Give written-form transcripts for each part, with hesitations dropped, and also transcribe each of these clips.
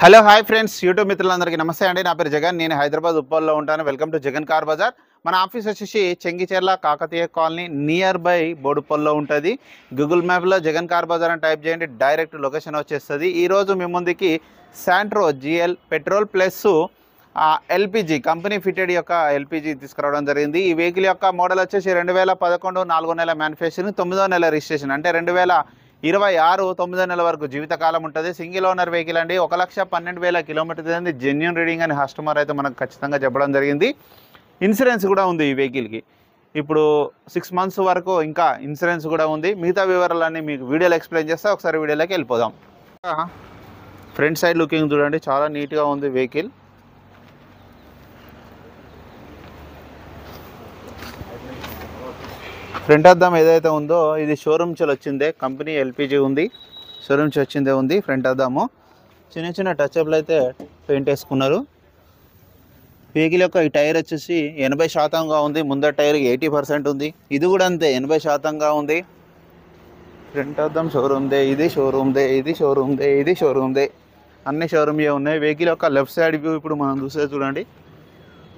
Hello hi friends, YouTube మిత్రులందరికీ నమస్తే అండి. నా పేరు జగన్. నేను హైదరాబాద్ ఉప్పల్లో ఉంటాను. Welcome to Jagan car Bazar. మన ఆఫీస్ వచ్చేసి Chengicherla Kakatiya colony near by బోడుపల్లో ఉంటుంది. గూగుల్ మ్యాప్లో జగన్ కార్ బజార్ అని టైప్ చేయండి, డైరెక్ట్ లొకేషన్ వచ్చేస్తుంది. ఈరోజు మీ ముందుకి Santro GL petrol plus LPG company fitted యొక్క LPG తీసుకురావడం జరిగింది. ఈ వెహికల్ యొక్క మోడల్ వచ్చేసి 2011 4వ నెల మ్యానుఫ్యాక్చరింగ్, 9వ నెల రిజిస్ట్రేషన్, అంటే 2026 9వ నెల వరకు జీవితకాలం ఉంటుంది. సింగిల్ ఓనర్ వెహికల్ అండి. 1,12,000 కిలోమీటర్స్ అనేది జెన్యూన్ రీడింగ్ అని కస్టమర్ అయితే మనకు ఖచ్చితంగా చెప్పడం జరిగింది. ఇన్సూరెన్స్ కూడా ఉంది ఈ వెహికల్కి. ఇప్పుడు 6 months వరకు ఇంకా ఇన్సూరెన్స్ కూడా ఉంది. మిగతా వివరాలన్నీ మీకు వీడియోలో ఎక్స్ప్లెయిన్ చేస్తా. ఒకసారి వీడియోలోకి వెళ్ళిపోదాం. ఫ్రంట్ సైడ్ లుకింగ్ చూడండి, చాలా నీట్గా ఉంది వెహికల్. ఫ్రంట్ అద్దం ఏదైతే ఉందో ఇది షోరూమ్ నుంచి వచ్చిందే, కంపెనీ LPG ఉంది, షోరూమ్ నుంచి వచ్చిందే ఉంది. ఫ్రంట్ అద్దము చిన్న చిన్న టచ్అప్లు అయితే పెయింట్ వేసుకున్నారు. వెహికల్ యొక్క ఈ టైర్ వచ్చేసి 80% ఉంది. ముందర టైర్ 80% ఉంది. ఇది కూడా అంతే 80% ఉంది. ఫ్రంట్ అద్దం షోరూమ్దే, ఇది షోరూమ్దే, ఇది షోరూమ్దే, ఇది షోరూమ్దే, అన్ని షోరూమ్యే ఉన్నాయి. వెహికల్ యొక్క లెఫ్ట్ సైడ్ వ్యూ ఇప్పుడు మనం చూసే చూడండి,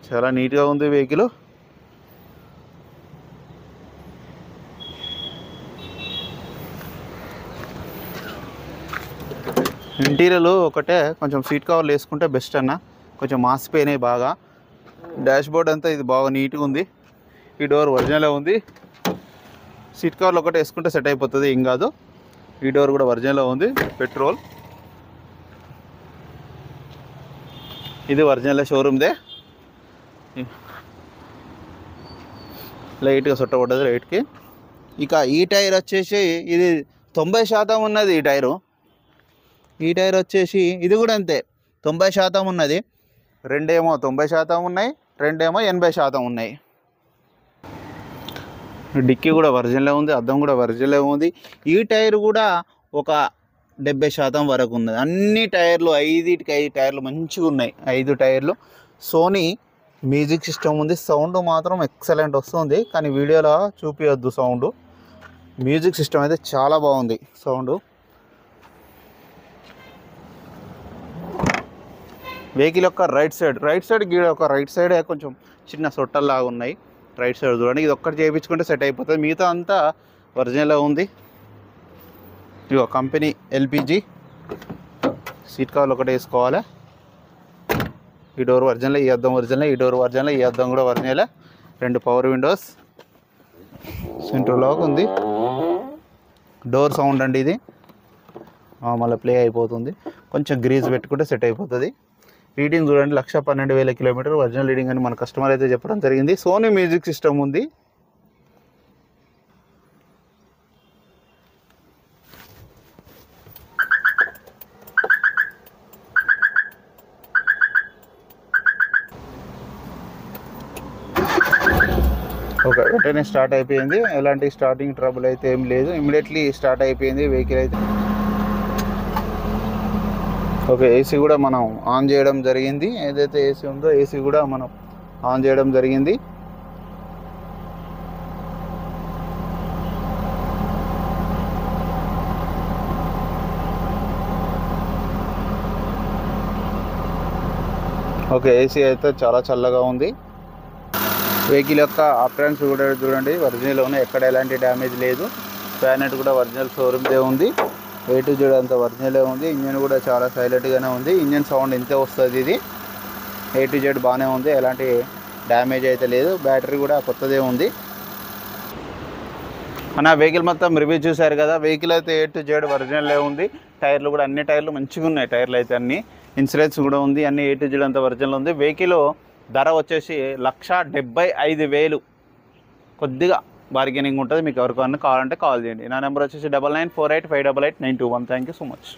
చాలా నీట్గా ఉంది వెహికల్. ఇంటీరియర్లు ఒకటే కొంచెం సీట్ కవర్లు వేసుకుంటే బెస్ట్ అన్న, కొంచెం మాసిపోయినాయి బాగా. డాష్ బోర్డ్ అంతా ఇది బాగా నీట్గా ఉంది. ఈ డోర్ ఒరిజినల్ ఉంది. సీట్ కవర్లు ఒకటే వేసుకుంటే సెట్ అయిపోతుంది, ఏం కాదు. ఈ డోర్ కూడా ఒరిజినల్ ఉంది. పెట్రోల్ ఇది ఒరిజినల్ షోరూమ్దే. లైట్గా చుట్టబడ్డది రైట్కి. ఇక ఈ టైర్ వచ్చేసి ఇది 90% ఉన్నది. ఈ టైర్ వచ్చేసి ఇది కూడా అంతే 90% ఉన్నది. రెండేమో 90% ఉన్నాయి, రెండేమో 80% ఉన్నాయి. డిక్కీ కూడా ఒరిజినల్ ఉంది, అద్దం కూడా ఒరిజినల్ ఉంది. ఈ టైర్ కూడా ఒక 70% వరకు ఉన్నది. అన్ని టైర్లు 5 టైర్లు మంచిగా ఉన్నాయి. 5 టైర్లు. సోనీ మ్యూజిక్ సిస్టమ్ ఉంది. సౌండ్ మాత్రం ఎక్సలెంట్ వస్తుంది, కానీ వీడియోలో చూపించొద్దు సౌండ్. మ్యూజిక్ సిస్టమ్ అయితే చాలా బాగుంది సౌండ్. వెహికల్ యొక్క రైట్ సైడ్ గీడ ఒక రైట్ సైడ్ కొంచెం చిన్న సొట్టల్లాగా ఉన్నాయి. రైట్ సైడ్ చూడండి, ఇది ఒక్కటి చేయించుకుంటే సెట్ అయిపోతుంది. మిగతా అంతా ఒరిజినల్ ఉంది. ఇగో కంపెనీ LPG. సీట్ కవర్లు ఒకటి వేసుకోవాలి. ఈ డోర్ ఒరిజినల్, ఈ అద్దం ఒరిజినల్, ఈ డోర్ ఒరిజినల్, ఈ అద్దం కూడా original. 2 power windows, central lock ఉంది. డోర్ సౌండ్ అండి ఇది, మళ్ళీ ప్లే అయిపోతుంది. కొంచెం గ్రీజ్ పెట్టుకుంటే సెట్ అయిపోతుంది. రీడింగ్ చూడండి, 1,12,000 కిలోమీటర్ ఒరిజినల్ రీడింగ్ అని మన కస్టమర్ అయితే చెప్పడం జరిగింది. సోనీ మ్యూజిక్ సిస్టమ్ ఉంది. ఓకే, వెంటనే స్టార్ట్ అయిపోయింది. ఎలాంటి స్టార్టింగ్ ట్రబుల్ అయితే ఏం లేదు. ఇమీడియట్లీ స్టార్ట్ అయిపోయింది వెహికల్ అయితే. ఓకే, AC కూడా మనం ఆన్ చేయడం జరిగింది. ఏదైతే AC ఉందో AC కూడా మనం ఆన్ చేయడం జరిగింది. ఓకే, AC అయితే చాలా చల్లగా ఉంది. వెహికల్ యొక్క అప్రాన్స్ కూడా చూడండి, ఒరిజినల్ ఉన్నాయి. ఎక్కడ ఎలాంటి డ్యామేజ్ లేదు. ప్యానెట్ కూడా ఒరిజినల్ షోరూమ్దే ఉంది. A to Z అంతా ఒరిజినలే ఉంది. ఇంజన్ కూడా చాలా సైలెంట్గానే ఉంది. ఇంజన్ సౌండ్ ఇంతే వస్తుంది. ఇది A to Z బాగానే ఉంది, ఎలాంటి డ్యామేజ్ అయితే లేదు. బ్యాటరీ కూడా కొత్తదే ఉంది. మన వెహికల్ మొత్తం రివ్యూ చూశారు కదా. వెహికల్ అయితే A to Z ఒరిజినలే ఉంది. టైర్లు కూడా అన్ని టైర్లు మంచిగా ఉన్నాయి. టైర్లు అయితే అన్ని, ఇన్సూరెన్స్ కూడా ఉంది, అన్ని A to Z అంతా ఒరిజినల్ ఉంది. వెహికల్ ధర వచ్చేసి 1,75,000. కొద్దిగా బార్గెనింగ్ ఉంటుంది. మీకు ఎవరికైనా కావాలంటే కాల్ చేయండి. నా నెంబర్ వచ్చేసి 9948588921. Thank you so much.